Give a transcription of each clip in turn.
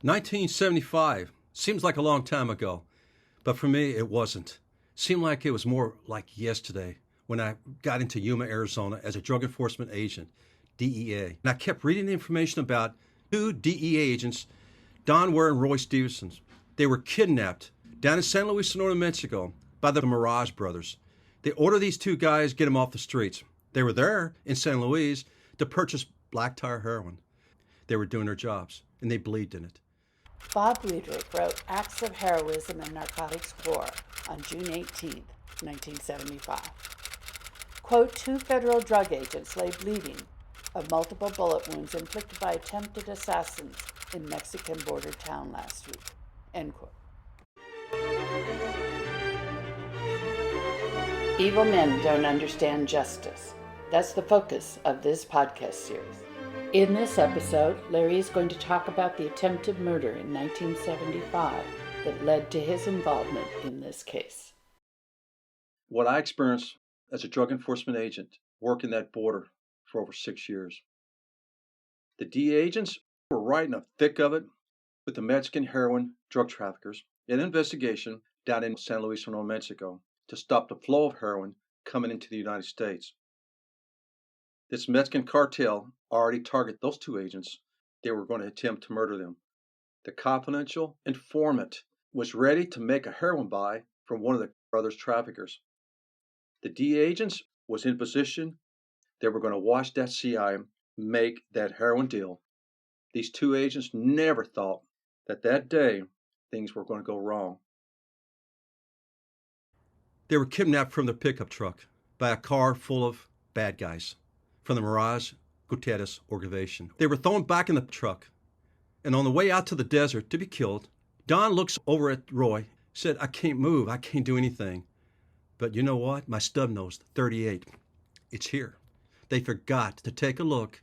1975 seems like a long time ago, but for me it wasn't. Seemed like it was more like yesterday when I got into Yuma, Arizona as a drug enforcement agent, DEA. And I kept reading the information about two DEA agents, Don Ware and Roy Stevenson. They were kidnapped down in San Luis Sonora, Mexico by the Mirage brothers. They ordered these two guys, get them off the streets. They were there in San Luis to purchase black tar heroin. They were doing their jobs, and they believed in it. Bob Weidrich wrote Acts of Heroism and Narcotics War on June 18, 1975. Quote, 2 federal drug agents lay bleeding of multiple bullet wounds inflicted by attempted assassins in Mexican border town last week, end quote. Evil men don't understand justice. That's the focus of this podcast series. In this episode, Larry is going to talk about the attempted murder in 1975 that led to his involvement in this case. What I experienced as a drug enforcement agent working that border for over 6 years. The DEA agents were right in the thick of it with the Mexican heroin drug traffickers in an investigation down in San Luis Sonora, Mexico, to stop the flow of heroin coming into the United States. This Mexican cartel already targeted those 2 agents. They were going to attempt to murder them. The confidential informant was ready to make a heroin buy from one of the brothers' traffickers. The DEA agents was in position. They were going to watch that CI make that heroin deal. These 2 agents never thought that that day things were going to go wrong. They were kidnapped from the pickup truck by a car full of bad guys from the Mirage Gutierrez organization. They were thrown back in the truck, and on the way out to the desert to be killed, Don looks over at Roy, said, I can't move, I can't do anything. But you know what? My stub nose, 38, it's here. They forgot to take a look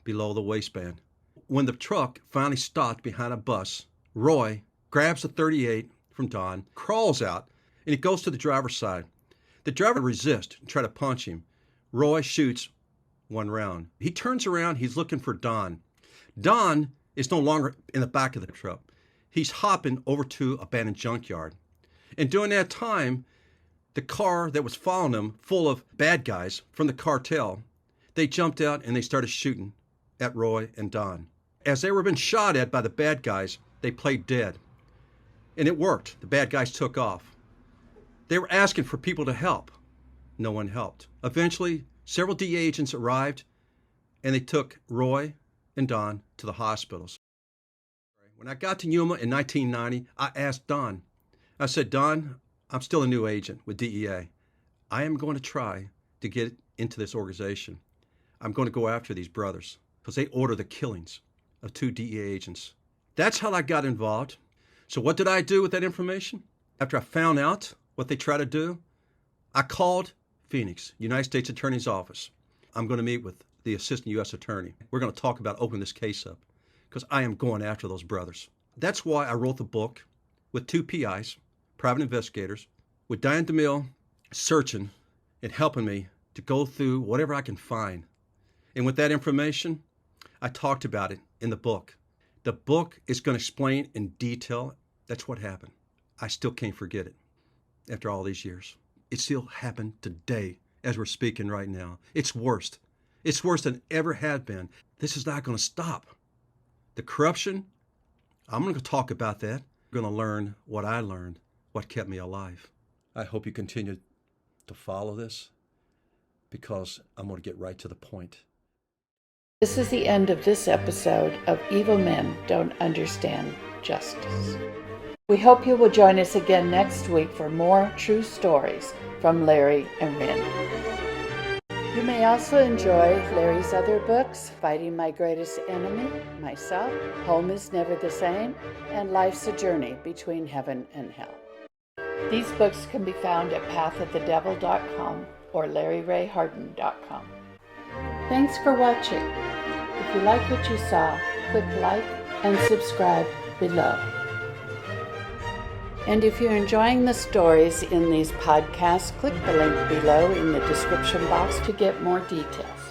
below the waistband. When the truck finally stopped behind a bus, Roy grabs the 38 from Don, crawls out, and he goes to the driver's side. The driver resists and tries to punch him. Roy shoots 1 round. He turns around, he's looking for Don. Don is no longer in the back of the truck. He's hopping over to an abandoned junkyard. And during that time, the car that was following him, full of bad guys from the cartel, they jumped out and they started shooting at Roy and Don. As they were being shot at by the bad guys, they played dead. And it worked. The bad guys took off. They were asking for people to help. No one helped. Eventually, several DEA agents arrived, and they took Roy and Don to the hospitals. When I got to Yuma in 1990, I asked Don. I said, Don, I'm still a new agent with DEA. I am going to try to get into this organization. I'm going to go after these brothers because they ordered the killings of 2 DEA agents. That's how I got involved. So what did I do with that information? After I found out what they tried to do, I called Phoenix, United States Attorney's Office. I'm going to meet with the Assistant U.S. Attorney. We're going to talk about opening this case up because I am going after those brothers. That's why I wrote the book with 2 PIs, private investigators, with Diane DeMille searching and helping me to go through whatever I can find. And with that information, I talked about it in the book. The book is going to explain in detail. That's what happened. I still can't forget it after all these years. It still happened today as we're speaking right now. It's worse. It's worse than it ever had been. This is not going to stop. The corruption, I'm going to talk about that. I'm going to learn what I learned, what kept me alive. I hope you continue to follow this because I'm going to get right to the point. This is the end of this episode of Evil Men Don't Understand Justice. We hope you will join us again next week for more true stories from Larry and Randy. You may also enjoy Larry's other books, Fighting My Greatest Enemy, Myself, Home is Never the Same, and Life's a Journey Between Heaven and Hell. These books can be found at pathofthedevil.com or larryrayharden.com. Thanks for watching. If you like what you saw, click like and subscribe below. And if you're enjoying the stories in these podcasts, click the link below in the description box to get more details.